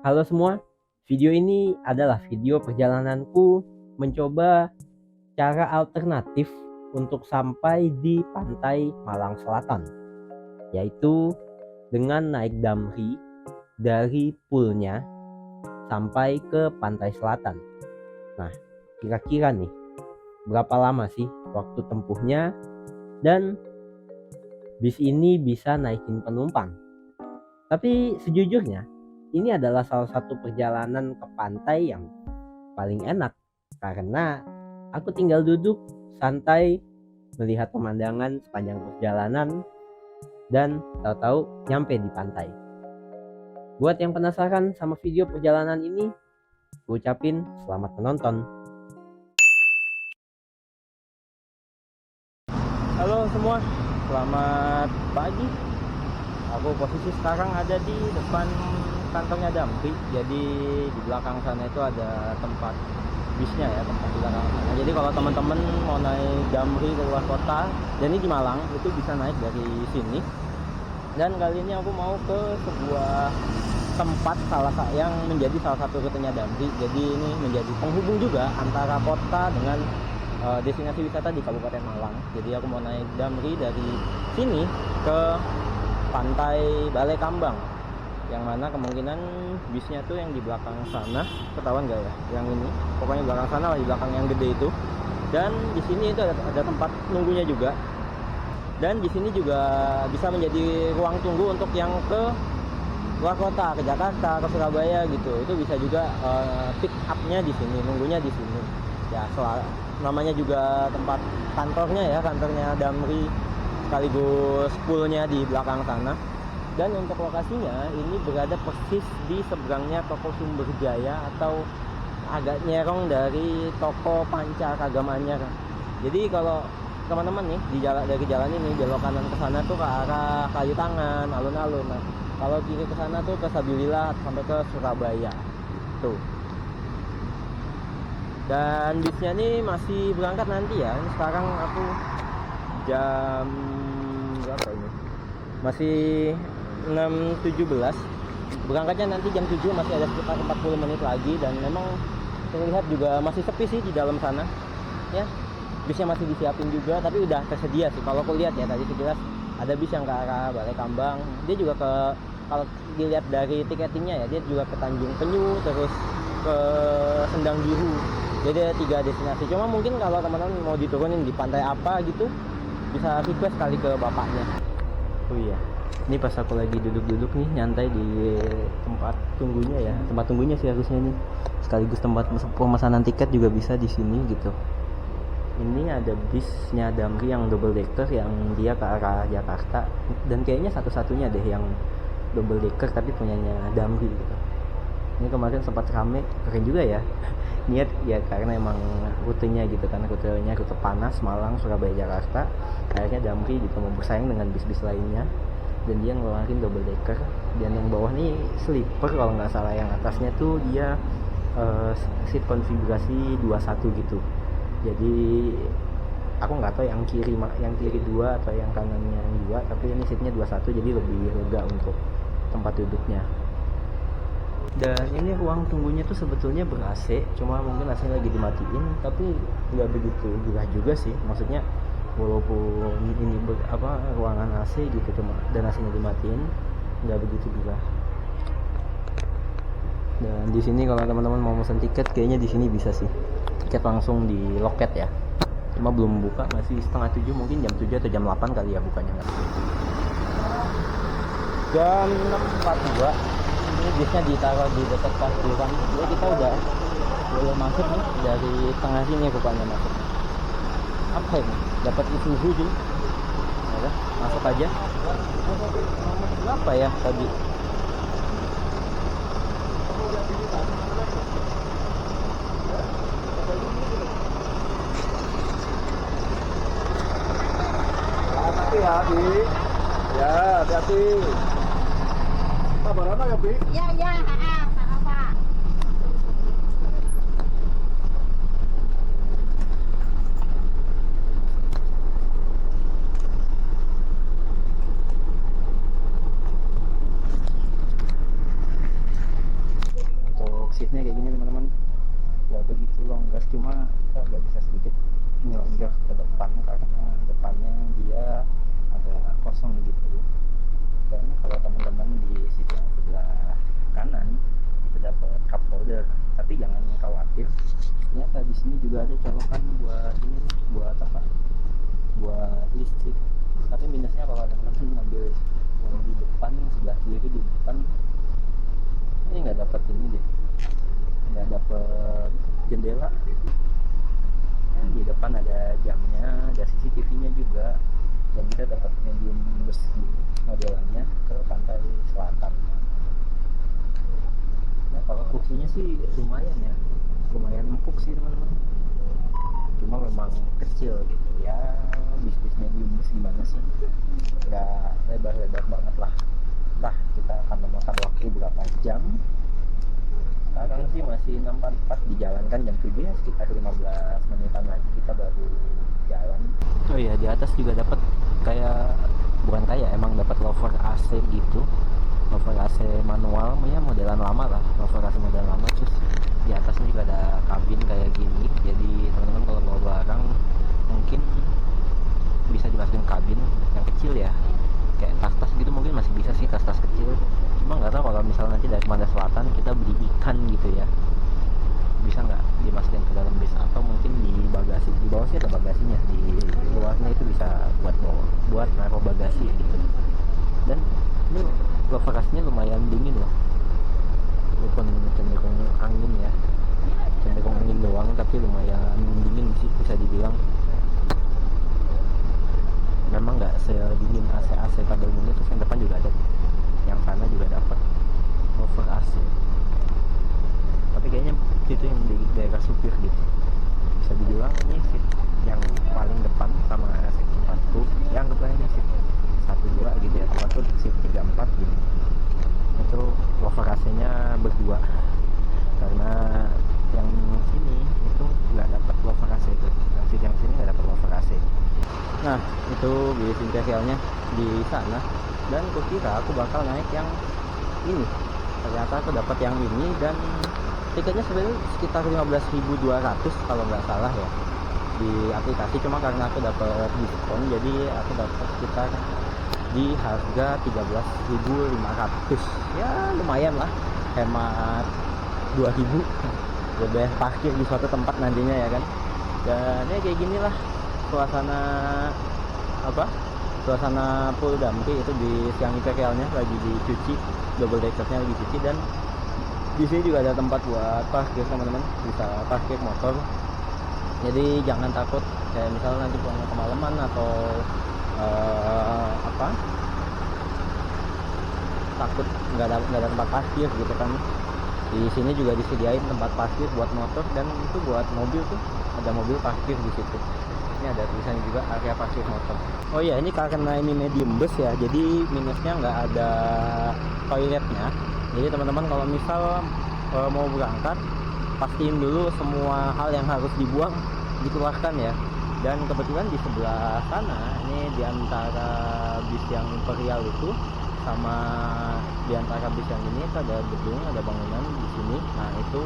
Halo semua, video ini adalah video perjalananku mencoba cara alternatif untuk sampai di pantai Malang Selatan, yaitu dengan naik damri dari poolnya sampai ke pantai selatan. Nah, kira-kira nih, berapa lama sih waktu tempuhnya dan bis ini bisa naikin penumpang? Tapi sejujurnya, ini adalah salah satu perjalanan ke pantai yang paling enak karena aku tinggal duduk santai melihat pemandangan sepanjang perjalanan dan tahu-tahu nyampe di pantai. Buat yang penasaran sama video perjalanan ini, gue ucapin selamat menonton. Halo semua, selamat pagi. Aku posisi sekarang ada di depan kantornya Damri. Jadi di belakang sana itu ada tempat bisnya ya, tempat di belakang sana. Jadi kalau teman-teman mau naik Damri ke luar kota, dan ini di Malang, itu bisa naik dari sini. Dan kali ini aku mau ke sebuah tempat yang menjadi salah satu rutenya Damri. Jadi ini menjadi penghubung juga antara kota dengan destinasi wisata di Kabupaten Malang. Jadi aku mau naik Damri dari sini ke pantai Balai Kambang, yang mana kemungkinan bisnya tuh yang di belakang sana, ketahuan gak ya? Yang ini, pokoknya belakang sana lah, di belakang yang gede itu. Dan di sini itu ada tempat nunggunya juga. Dan di sini juga bisa menjadi ruang tunggu untuk yang ke luar kota, ke Jakarta, ke Surabaya gitu. Itu bisa juga pick up-nya di sini, nunggunya di sini. Ya, namanya juga tempat kantornya ya, kantornya Damri, sekaligus poolnya di belakang sana. Dan untuk lokasinya ini berada persis di seberangnya toko Sumber Jaya, atau agak nyerong dari toko Panca-Kagam Anyar. Jadi kalau teman-teman nih dari jalan ini belok kanan ke sana tuh ke arah Kayu Tangan, alun-alun. Nah, kalau kiri ke sana tuh ke Sabilillah sampai ke Surabaya. Tuh. Dan bisnya ini masih berangkat nanti ya. Ini sekarang aku jam berapa ini? Masih 6.17. Berangkatnya nanti jam 7, masih ada sekitar 40 menit lagi. Dan memang terlihat juga masih sepi sih di dalam sana ya. Bisnya masih disiapin juga, tapi udah tersedia sih. Kalau aku lihat ya tadi sekilas ada bis yang ke arah Balai Kambang. Dia juga kalau dilihat dari tiketingnya ya, dia juga ke Tanjung Penyu, terus ke Sendang Biru. Jadi ada 3 destinasi. Cuma mungkin kalau teman-teman mau diturunin di pantai apa gitu, bisa request kali ke bapaknya. Oh iya, ini pas aku lagi duduk-duduk nih nyantai di tempat tunggunya ya, tempat tunggunya sih harusnya nih, sekaligus tempat pemesanan tiket juga bisa di sini gitu. Ini ada bisnya Damri yang double decker yang dia ke arah Jakarta, dan kayaknya satu-satunya deh yang double decker tapi punyanya Damri gitu. Ini kemarin sempat rame, keren juga ya. Niat ya karena emang rutenya gitu kan, rutenya rute panas Malang, Surabaya, Jakarta. Akhirnya Damri juga mau bersaing dengan bis-bis lainnya, dan dia ngeluarin double decker. Dan yang bawah nih sleeper kalau nggak salah, yang atasnya tuh dia seat konfigurasi 21 gitu. Jadi aku nggak tahu yang kiri 2 atau yang kanannya yang 2, tapi ini seatnya 21, jadi lebih lega untuk tempat duduknya. Dan ini ruang tunggunya tuh sebetulnya ber-AC, cuma mungkin AC lagi dimatiin, tapi nggak begitu gerah juga sih. Maksudnya walaupun ini ruangan AC gitu, cuma dan AC-nya dimatiin, nggak begitu gerah. Dan di sini kalau teman-teman mau pesan tiket, kayaknya di sini bisa sih, tiket langsung di loket ya. Cuma belum buka, masih setengah 7, mungkin jam 7 atau jam 8 kali ya bukanya. Jam 6.42. Ini bisnya ditaruh di dekat parkiran. Jadi kita udah boleh masuk nih dari tengah sini rupanya masuk. Apa ini? Dapat Isuzu juga. Ya, masuk aja. Apa ya tadi? Hati-hati ya, Bi. Ya, hati-hati. Sabar anak ya, Bi. Ya, ya, Pak. posisinya kayak gini teman-teman, nggak begitu longgar, cuma kita agak bisa sedikit nyelonjor ke depan karena depannya dia agak kosong gitu. Dan kalau teman-teman di situ yang sebelah kanan itu dapat cup holder, tapi jangan khawatir, ternyata di sini juga ada colokan buat ini nih, buat apa, buat listrik. Tapi minusnya kalau teman-teman ngambil yang di depan, yang sebelah kiri di depan, ini nggak dapat ini deh, nggak dapat jendela ya. Di depan ada jamnya, ada CCTV-nya juga, dan kita dapat medium bus ini modelannya ke pantai selatan. Nah kalau kursinya sih lumayan ya, lumayan empuk sih teman-teman, cuma memang kecil gitu ya. Bisnis medium bus gimana sih, nggak lebar-lebar banget lah. Entah kita akan memakan waktu berapa jam. Sekarang sih masih 6.44, dijalankan jam 7 ya, sekitar 15 menitan lagi kita baru jalan. Oh iya, di atas juga dapat kayak, bukan kayak, emang dapat lover AC gitu, lover AC manual ya, modelan lama lah, lover AC model lama. Terus di atasnya juga ada kabin kayak gini, jadi teman-teman kalau bawa barang mungkin bisa dimasukin kabin yang kecil ya, kayak tas-tas gitu mungkin masih bisa sih, tas-tas kecil. Cuma nggak tahu kalau misalnya nanti dari Pantai Selatan kita beli ikan gitu ya, bisa nggak dimasukin ke dalam bis, atau mungkin di bagasi. Di bawah sih ada bagasinya, di luarnya itu bisa buat naruh bagasi gitu. Dan ini lokasinya lumayan dingin loh, walaupun cenderung angin ya, cenderung angin doang, tapi lumayan dingin sih bisa dibilang. Memang nggak sedingin AC pada umumnya. Terus yang depan juga ada, yang sana juga dapat over AC, tapi kayaknya itu yang di daerah supir gitu. Bisa dibilang ini seat yang paling depan sama seat 4 ya, anggaplah ini seat 1-2 gitu ya, tempat tuh seat 3-4 gitu. Itu over AC nya berdua, karena yang sini itu nggak dapat over AC itu, yang sini nggak dapat over AC. Nah itu bis imperialnya di sana, dan aku kira aku bakal naik yang ini, ternyata aku dapat yang ini. Dan tiketnya sebenarnya sekitar 15.200 kalau nggak salah ya di aplikasi, cuma karena aku dapat diskon jadi aku dapat sekitar di harga 13.500 ya, lumayan lah, hemat 2.000 udah parkir di suatu tempat nantinya ya kan. Dan ya kayak gini lah suasana suasana Pulau Damri itu di siang imperialnya, lagi dicuci, double deckernya lagi dicuci. Dan di sini juga ada tempat buat parkir teman-teman, bisa parkir motor, jadi jangan takut kayak misalnya nanti pulangnya kemalaman atau takut nggak ada tempat parkir gitu kan. Di sini juga disediain tempat parkir buat motor, dan itu buat mobil tuh ada mobil parkir di situ. Ini ada tulisannya juga area parkir motor. Oh iya, ini karena ini medium bus ya, jadi minusnya nggak ada toiletnya. Jadi teman-teman kalau misal mau berangkat, pastiin dulu semua hal yang harus dibuang dikeluarkan ya. Dan kebetulan di sebelah sana, ini di antara bis yang imperial itu sama di antara bis yang ini itu ada gedung, ada bangunan di sini. Nah itu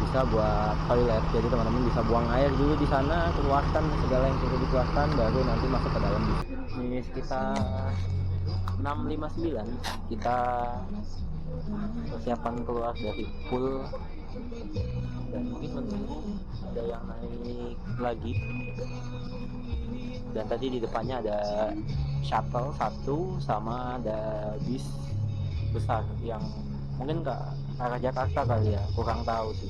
bisa buat toilet, jadi teman-teman bisa buang air dulu di sana, keluarkan segala yang perlu dikeluarkan, baru nanti masuk ke dalam bis. Ini sekitar 6.59 kita persiapan keluar dari pool, dan mungkin menunggu ada yang naik lagi. Dan tadi di depannya ada shuttle 1 sama ada bis besar yang mungkin ke arah Jakarta kali ya, kurang tahu sih.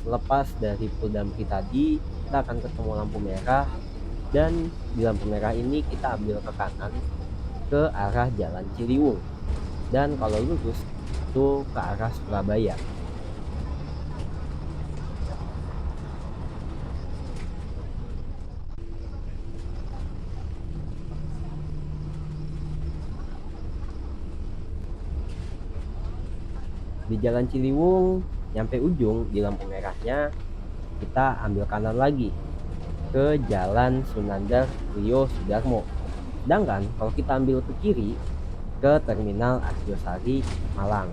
Lepas dari Pulau Damri tadi, kita akan ketemu lampu merah, dan di lampu merah ini kita ambil ke kanan ke arah Jalan Ciliwung. dan kalau lurus itu ke arah Surabaya. Di Jalan Ciliwung nyampe ujung di lampu merahnya, kita ambil kanan lagi ke Jalan Sunandar Rio Sudarmo. Sedangkan kalau kita ambil ke kiri ke Terminal Arjosari Malang.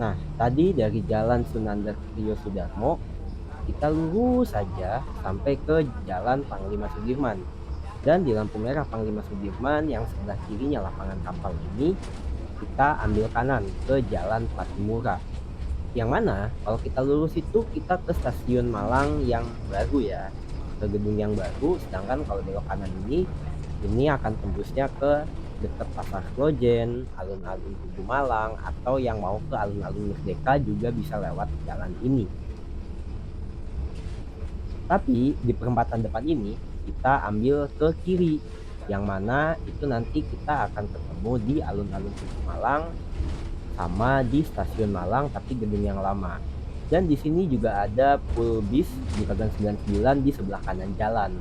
Nah, tadi dari Jalan Sunandar Rio Sudarmo kita lurus saja sampai ke Jalan Panglima Sudirman. Dan di lampu merah Panglima Sudirman yang sebelah kirinya lapangan kapal ini, kita ambil kanan ke Jalan Patimura. Yang mana kalau kita lurus itu kita ke stasiun Malang yang baru ya, ke gedung yang baru. Sedangkan kalau belok kanan ini akan tembusnya ke dekat Pasar Klojen, alun-alun Tugu Malang, atau yang mau ke alun-alun Merdeka juga bisa lewat jalan ini. Tapi di perempatan depan ini kita ambil ke kiri, yang mana itu nanti kita akan ketemu di alun-alun Tugu Malang sama di stasiun Malang tapi gedung yang lama. Dan di sini juga ada pool bis Juragan 99 di sebelah kanan jalan.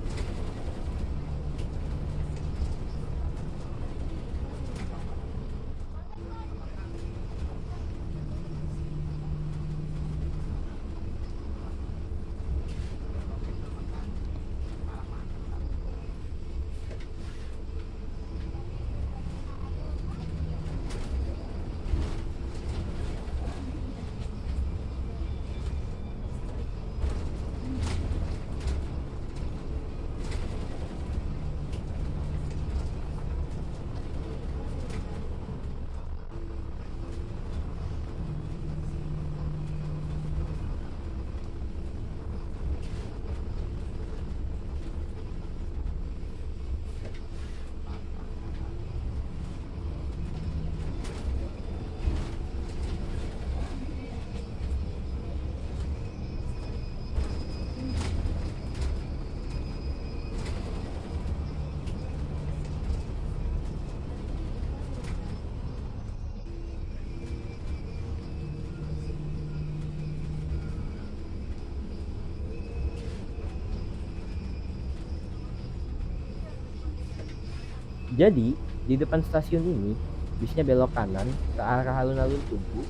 Jadi di depan stasiun ini bisnya belok kanan ke arah alun-alun Tugu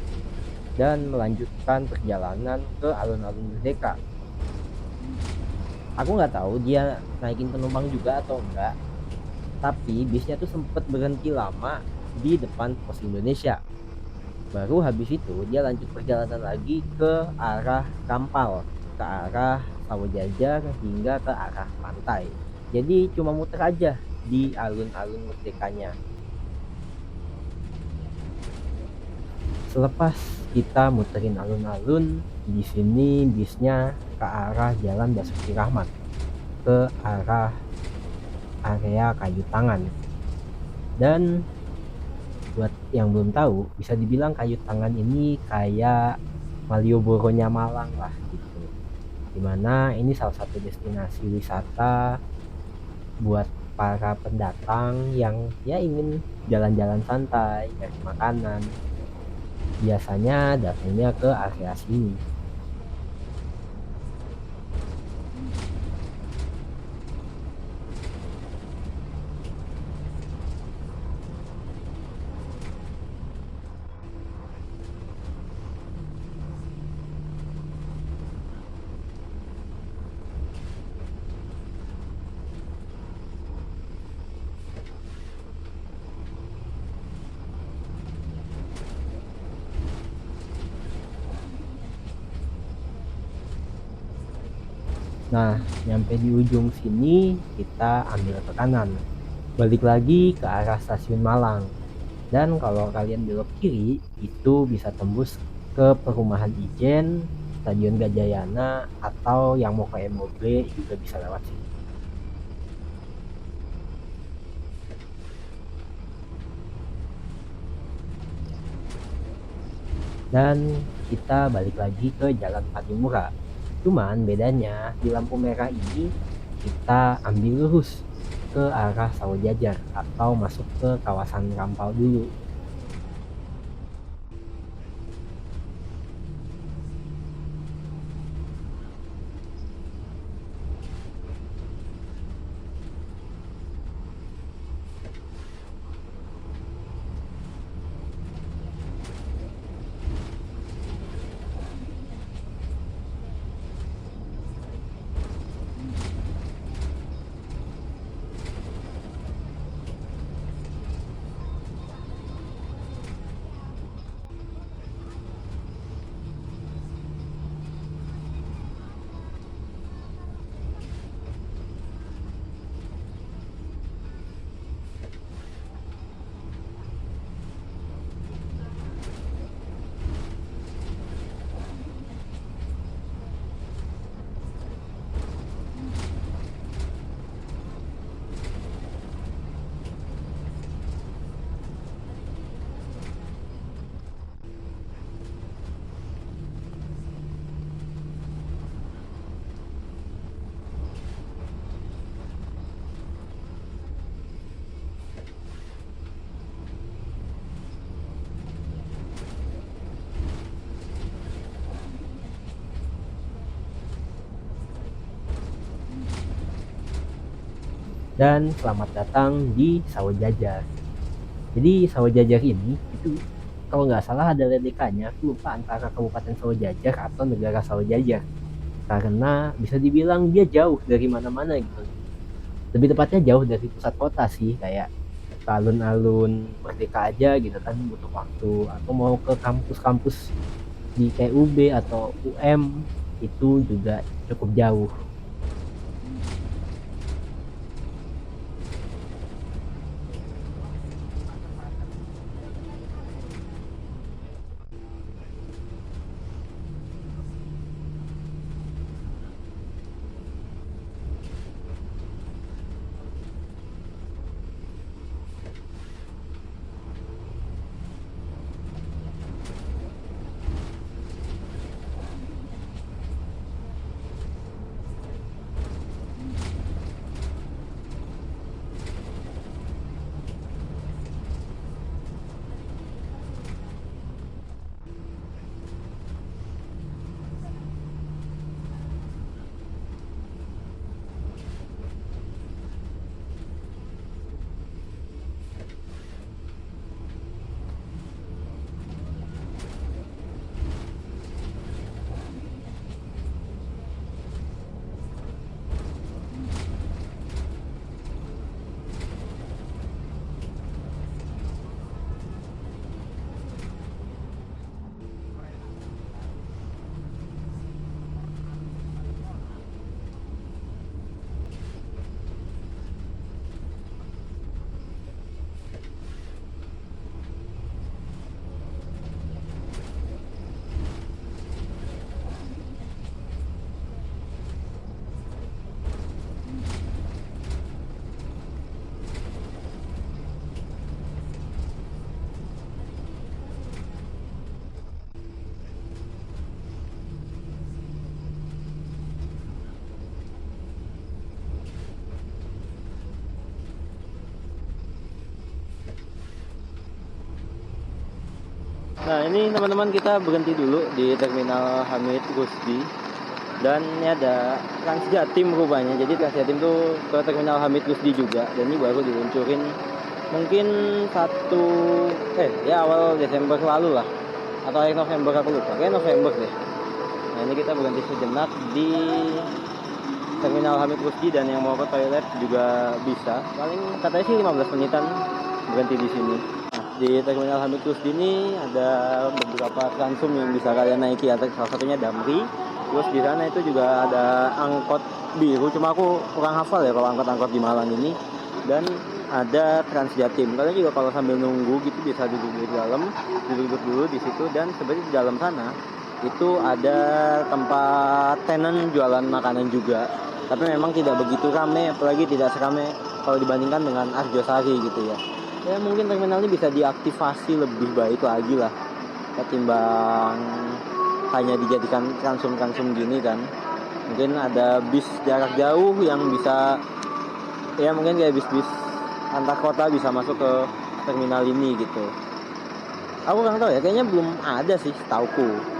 dan melanjutkan perjalanan ke alun-alun Merdeka. Aku nggak tahu dia naikin penumpang juga atau enggak, tapi bisnya tuh sempet berhenti lama di depan Pos Indonesia. Baru habis itu dia lanjut perjalanan lagi ke arah Kampal, ke arah Sawojajar hingga ke arah pantai. Jadi cuma muter aja di alun-alun Merdekanya. Selepas kita muterin alun-alun, di sini bisnya ke arah Jalan Basuki Rahmat, ke arah area Kayu Tangan. Dan buat yang belum tahu, bisa dibilang Kayu Tangan ini kayak Malioboro-nya Malang lah gitu. Dimana ini salah satu destinasi wisata buat para pendatang yang ya ingin jalan-jalan santai, cari makanan. Biasanya datangnya ke area sini. Nah, nyampe di ujung sini kita ambil ke kanan, balik lagi ke arah stasiun Malang. Dan kalau kalian belok kiri itu bisa tembus ke perumahan Ijen, Stadion Gajayana, atau yang mau ke MOB juga bisa lewat sini. Dan kita balik lagi ke Jalan Patimura. Cuman bedanya di lampu merah ini kita ambil lurus ke arah Sawah Jajar atau masuk ke kawasan Rampal dulu. Dan selamat datang di Sawah Jajar. Jadi Sawah Jajar ini itu kalau nggak salah ada ledekannya, aku lupa antara Kabupaten Sawah Jajar atau Negara Sawah Jajar. Karena bisa dibilang dia jauh dari mana-mana gitu. Lebih tepatnya jauh dari pusat kota sih, kayak ke alun-alun Merdeka aja gitu kan butuh waktu, atau mau ke kampus-kampus di kayak UB atau UM itu juga cukup jauh. Nah ini teman-teman kita berhenti dulu di Terminal Hamid Rusdi. Dan ini ada Transjatim rupanya. Jadi Transjatim tuh ke Terminal Hamid Rusdi juga. Dan ini baru diluncurin mungkin awal Desember lalu lah. Atau akhir November aku lupa. Kayaknya November deh. Nah ini kita berhenti sejenak di Terminal Hamid Rusdi, dan yang mau ke toilet juga bisa. Paling katanya sih 15 menitan berhenti di sini. Di Terminal Hamid Rusdi ini ada beberapa transum yang bisa kalian naiki, salah satunya Damri. Terus di sana itu juga ada angkot biru, cuma aku kurang hafal ya kalau angkot-angkot di Malang ini. Dan ada Transjatim. Kalian juga kalau sambil nunggu gitu bisa duduk di dalam, duduk dulu di situ. Dan sebenarnya di dalam sana itu ada tempat tenan jualan makanan juga. Tapi memang tidak begitu ramai, apalagi tidak seramai kalau dibandingkan dengan Arjosari gitu ya. Ya mungkin terminal ini bisa diaktifasi lebih baik lagi lah ketimbang hanya dijadikan transum-transum gini kan. Mungkin ada bis jarak jauh yang bisa, ya mungkin kayak bis-bis antar kota bisa masuk ke terminal ini gitu. Aku kurang tahu ya, kayaknya belum ada sih setauku.